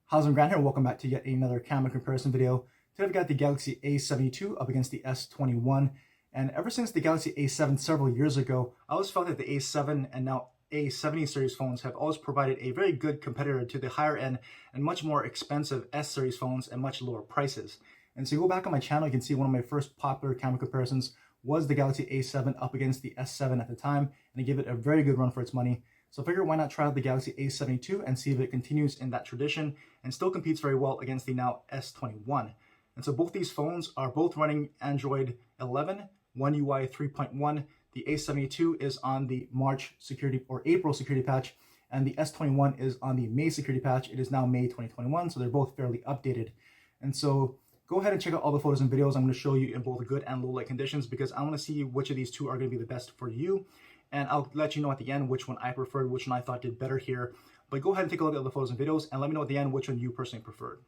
How's it going here? Welcome back to yet another camera comparison video. Today I've got the Galaxy A72 up against the S21. And ever since the Galaxy A7 several years ago, I always felt that the A7 and now A70 series phones have always provided a very good competitor to the higher end and much more expensive S series phones at much lower prices. And so you go back on my channel, you can see one of my first popular camera comparisons was the Galaxy A7 up against the S7 at the time, and I gave it a very good run for its money. So I figured why not try out the Galaxy A72 and see if it continues in that tradition and still competes very well against the now S21. And so both these phones are both running Android 11, One UI 3.1. The A72 is on the March security or April security patch, and the S21 is on the May security patch. It is now May 2021, so they're both fairly updated. And so go ahead and check out all the photos and videos I'm going to show you in both good and low light conditions, because I want to see which of these two are going to be the best for you. And I'll let you know at the end which one I preferred, which one I thought did better here. But go ahead and take a look at the photos and videos and let me know at the end which one you personally preferred.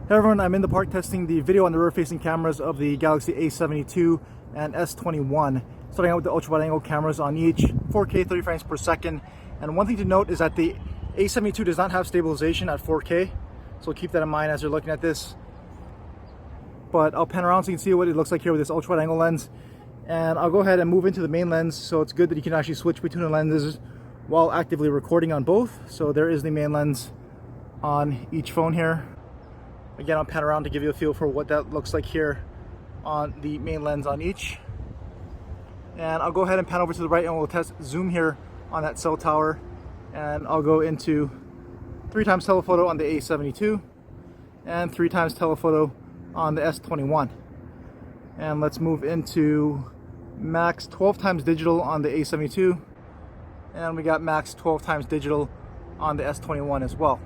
Hey everyone, I'm in the park testing the video on the rear-facing cameras of the Galaxy A72 and S21. Starting out with the ultra-wide angle cameras on each, 4K 30 frames per second. And one thing to note is that the A72 does not have stabilization at 4K, so keep that in mind as you're looking at this. But I'll pan around so you can see what it looks like here with this ultra-wide angle lens. And I'll go ahead and move into the main lens, so it's good that you can actually switch between the lenses while actively recording on both. So there is the main lens on each phone here. Again, I'll pan around to give you a feel for what that looks like here on the main lens on each. And I'll go ahead and pan over to the right and we'll test zoom here on that cell tower. And I'll go into 3x telephoto on the A72 and 3x telephoto on the S21. And let's move into max 12x digital on the A72. And we got max 12x digital on the S21 as well.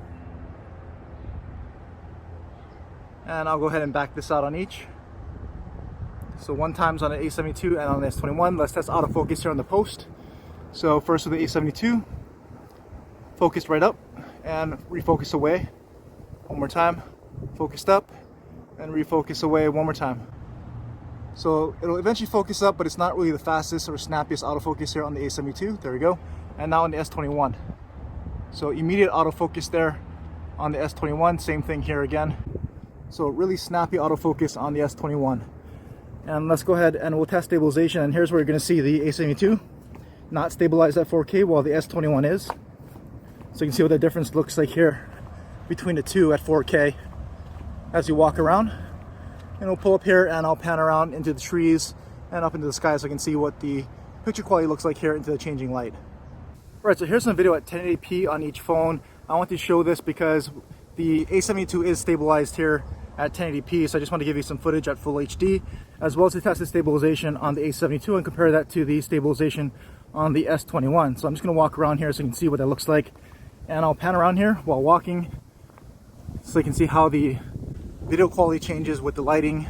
And I'll go ahead and back this out on each. So 1x on the A72 and on the S21. Let's test autofocus here on the post. So first with the A72, focus right up and refocus away. One more time, focused up and refocus away one more time. So it'll eventually focus up, but it's not really the fastest or snappiest autofocus here on the A72. There we go. And now on the S21. So immediate autofocus there on the S21. Same thing here again. So really snappy autofocus on the S21. And let's go ahead and we'll test stabilization. And here's where you're going to see the A72 not stabilized at 4K while the S21 is. So you can see what the difference looks like here between the two at 4K as you walk around. And we'll pull up here and I'll pan around into the trees and up into the sky so I can see what the picture quality looks like here into the changing light. Alright, so here's some video at 1080p on each phone. I want to show this because the A72 is stabilized here at 1080p, so I just want to give you some footage at full HD, as well as to test the stabilization on the A72 and compare that to the stabilization on the S21. So I'm just going to walk around here so you can see what that looks like. And I'll pan around here while walking so you can see how the video quality changes with the lighting,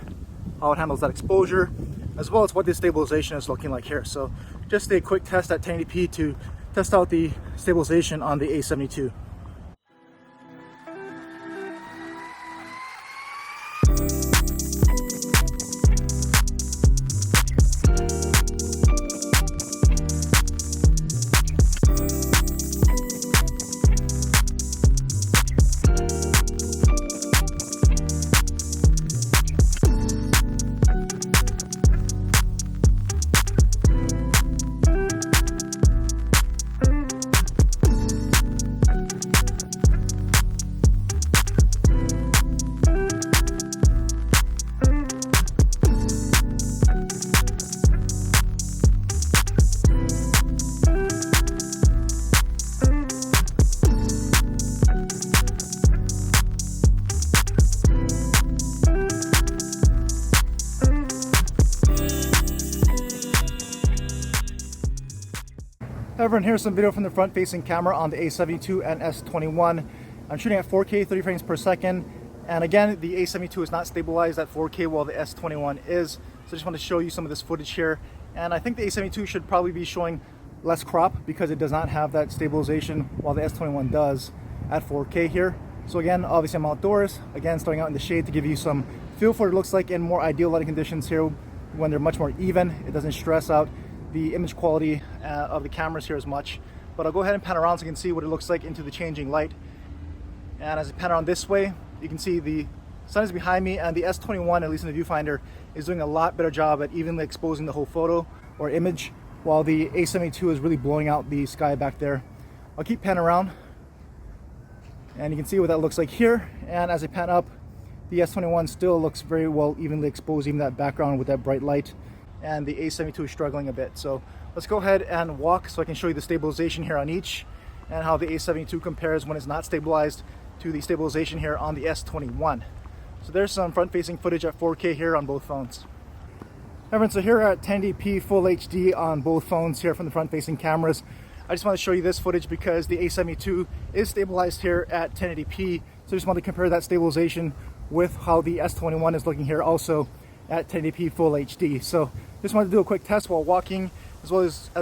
how it handles that exposure, as well as what the stabilization is looking like here. So just a quick test at 1080p to test out the stabilization on the A72. Everyone, here's some video from the front-facing camera on the A72 and S21. I'm shooting at 4K 30 frames per second, and again, the A72 is not stabilized at 4K while the S21 is. So I just want to show you some of this footage here. And I think the A72 should probably be showing less crop because it does not have that stabilization while the S21 does at 4K here. So again, obviously I'm outdoors, again starting out in the shade to give you some feel for what it looks like in more ideal lighting conditions here when they're much more even. It doesn't stress out the image quality of the cameras here as much. But I'll go ahead and pan around so you can see what it looks like into the changing light. And as I pan around this way, you can see the sun is behind me, and the S21, at least in the viewfinder, is doing a lot better job at evenly exposing the whole photo or image, while the A72 is really blowing out the sky back there. I'll keep panning around and you can see what that looks like here. And as I pan up, the S21 still looks very well evenly exposed, even that background with that bright light. And the A72 is struggling a bit. So let's go ahead and walk so I can show you the stabilization here on each and how the A72 compares when it's not stabilized to the stabilization here on the S21. So there's some front-facing footage at 4K here on both phones. Everyone, so here at 1080p full HD on both phones here from the front-facing cameras. I just want to show you this footage because the A72 is stabilized here at 1080p. So I just want to compare that stabilization with how the S21 is looking here also at 1080p full HD. So just wanted to do a quick test while walking, as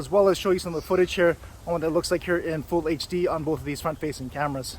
well as show you some of the footage here on what that looks like here in full HD on both of these front-facing cameras.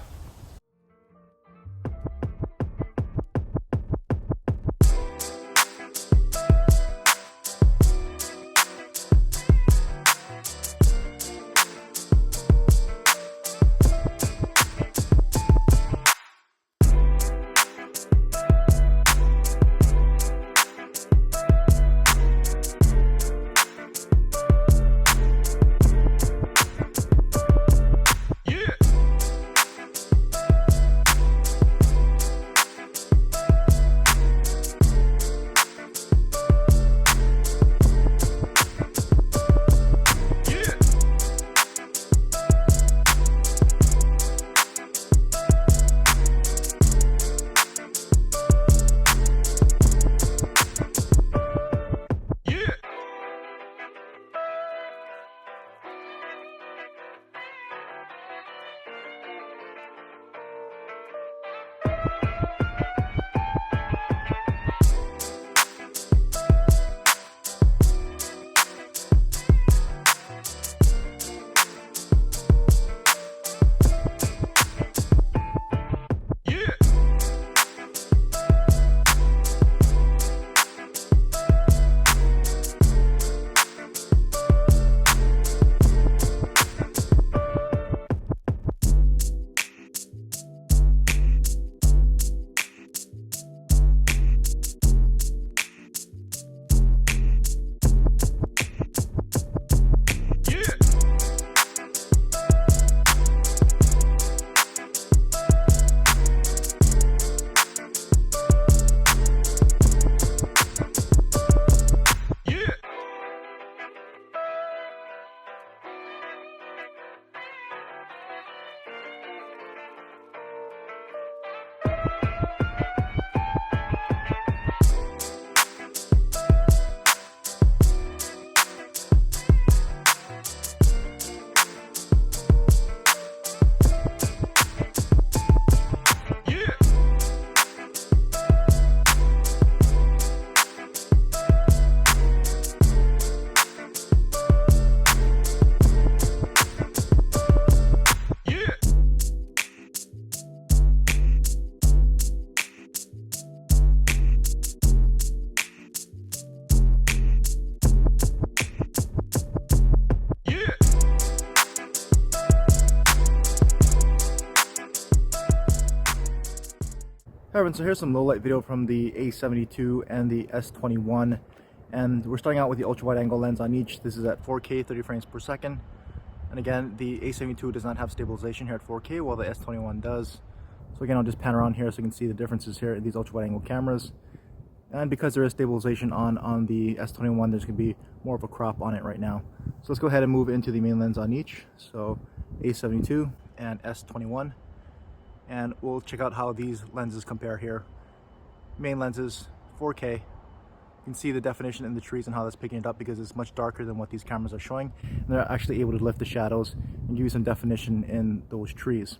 Everyone, so here's some low light video from the A72 and the S21, and we're starting out with the ultra wide angle lens on each. This is at 4K 30 frames per second, and again the A72 does not have stabilization here at 4K while the S21 does. So again, I'll just pan around here so you can see the differences here in these ultra wide angle cameras. And because there is stabilization on the S21, there's going to be more of a crop on it right now. So let's go ahead and move into the main lens on each. So A72 and S21. And we'll check out how these lenses compare here. Main lenses, 4K. You can see the definition in the trees and how that's picking it up because it's much darker than what these cameras are showing. And they're actually able to lift the shadows and give you some definition in those trees.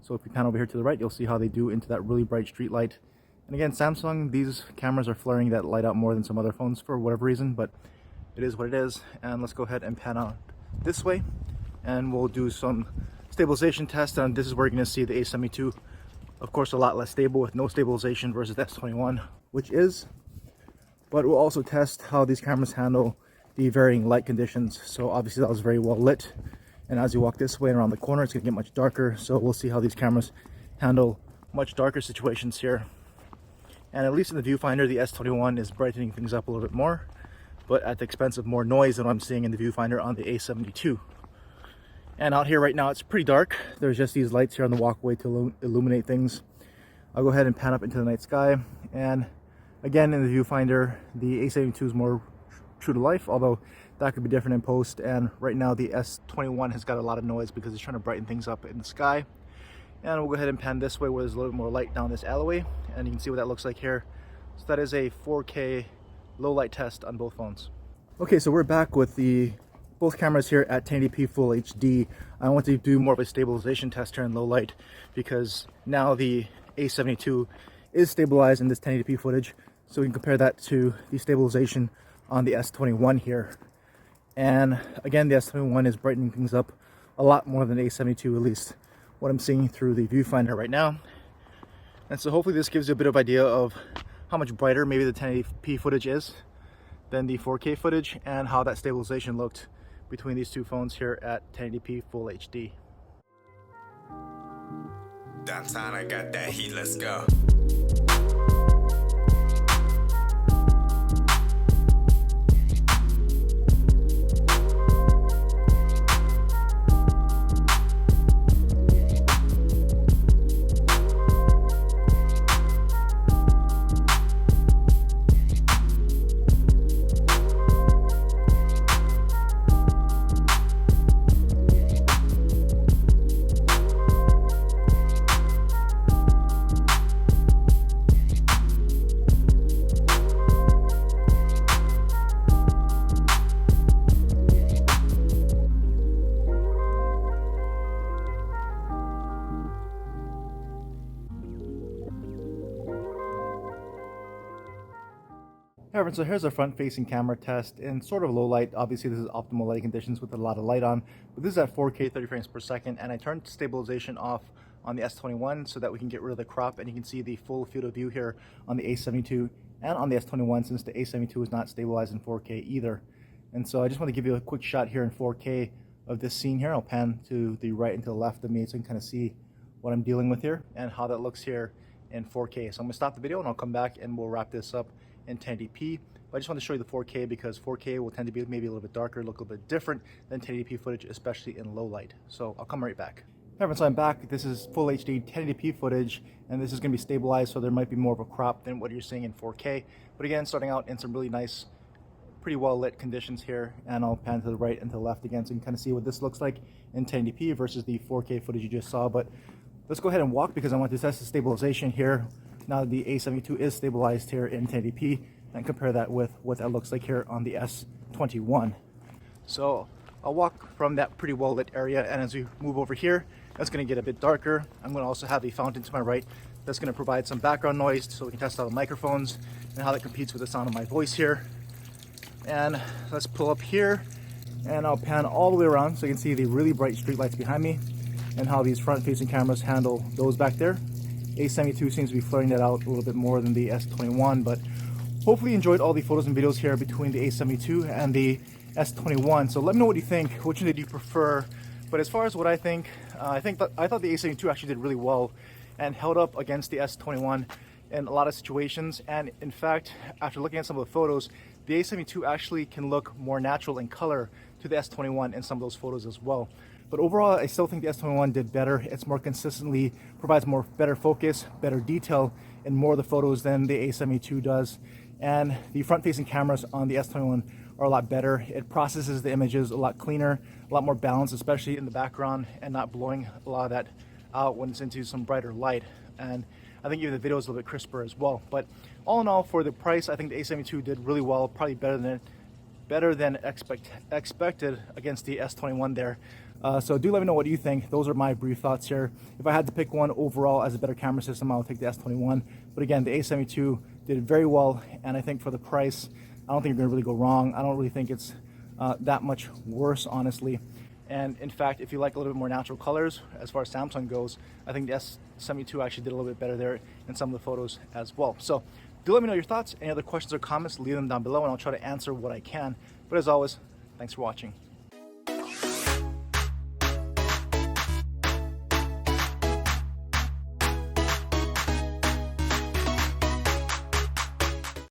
So if you pan over here to the right, you'll see how they do into that really bright street light. And again, Samsung, these cameras are flaring that light out more than some other phones for whatever reason, but it is what it is. And let's go ahead and pan out this way, and we'll do some stabilization test. And this is where you're going to see the A72, of course, a lot less stable with no stabilization versus the S21, which is. But we'll also test how these cameras handle the varying light conditions. So obviously that was very well lit, and as you walk this way and around the corner, it's going to get much darker. So we'll see how these cameras handle much darker situations here. And at least in the viewfinder, the S21 is brightening things up a little bit more, but at the expense of more noise than what I'm seeing in the viewfinder on the A72. And out here right now, it's pretty dark. There's just these lights here on the walkway to illuminate things. I'll go ahead and pan up into the night sky. And again, in the viewfinder, the A72 is more true to life, although that could be different in post. And right now, the S21 has got a lot of noise because it's trying to brighten things up in the sky. And we'll go ahead and pan this way where there's a little more light down this alleyway. And you can see what that looks like here. So that is a 4K low light test on both phones. Okay, so we're back with both cameras here at 1080p full HD. I want to do more of a stabilization test here in low light because now the A72 is stabilized in this 1080p footage. So we can compare that to the stabilization on the S21 here. And again, the S21 is brightening things up a lot more than the A72, at least what I'm seeing through the viewfinder right now. And so hopefully this gives you a bit of idea of how much brighter maybe the 1080p footage is than the 4K footage, and how that stabilization looked between these two phones here at 1080p full HD. Downtown, I got that heat, let's go. So here's a front-facing camera test in sort of low light. Obviously this is optimal lighting conditions with a lot of light on, but this is at 4K 30 frames per second, and I turned stabilization off on the S21 so that we can get rid of the crop, and you can see the full field of view here on the A72 and on the S21, since the A72 is not stabilized in 4K either. And so I just want to give you a quick shot here in 4K of this scene here. I'll pan to the right and to the left of me so you can kind of see what I'm dealing with here and how that looks here in 4K. So I'm going to stop the video and I'll come back and we'll wrap this up in 1080p. But I just want to show you the 4K because 4K will tend to be maybe a little bit darker, look a little bit different than 1080p footage, especially in low light. So I'll come right back. Everyone, so I'm back. This is full HD 1080p footage, and this is going to be stabilized, so there might be more of a crop than what you're seeing in 4K. But again, starting out in some really nice, pretty well lit conditions here, and I'll pan to the right and to the left again so you can kind of see what this looks like in 1080p versus the 4K footage you just saw. But let's go ahead and walk because I want to test the stabilization here. Now that the A72 is stabilized here in 1080p, and compare that with what that looks like here on the S21. So I'll walk from that pretty well lit area, and as we move over here, that's going to get a bit darker. I'm going to also have a fountain to my right that's going to provide some background noise so we can test out the microphones and how that competes with the sound of my voice here. And let's pull up here, and I'll pan all the way around so you can see the really bright street lights behind me and how these front-facing cameras handle those back there. A72 seems to be flaring that out a little bit more than the S21, but hopefully you enjoyed all the photos and videos here between the A72 and the S21. So let me know what you think. Which one did you prefer? But as far as what I thought the A72 actually did really well and held up against the S21 in a lot of situations. And in fact, after looking at some of the photos, the A72 actually can look more natural in color to the S21 in some of those photos as well. But overall, I still think the S21 did better. It's more consistently, provides more better focus, better detail in more of the photos than the A72 does. And the front-facing cameras on the S21 are a lot better. It processes the images a lot cleaner, a lot more balanced, especially in the background, and not blowing a lot of that out when it's into some brighter light. And I think even the video is a little bit crisper as well. But all in all, for the price, I think the A72 did really well, probably better than expected against the S21 there. So do let me know what you think. Those are my brief thoughts here. If I had to pick one overall as a better camera system, I would take the S21. But again, the A72 did very well, and I think for the price, I don't think you're going to really go wrong. I don't really think it's that much worse, honestly. And in fact, if you like a little bit more natural colors, as far as Samsung goes, I think the S72 actually did a little bit better there in some of the photos as well. So do let me know your thoughts. Any other questions or comments, leave them down below, and I'll try to answer what I can. But as always, thanks for watching.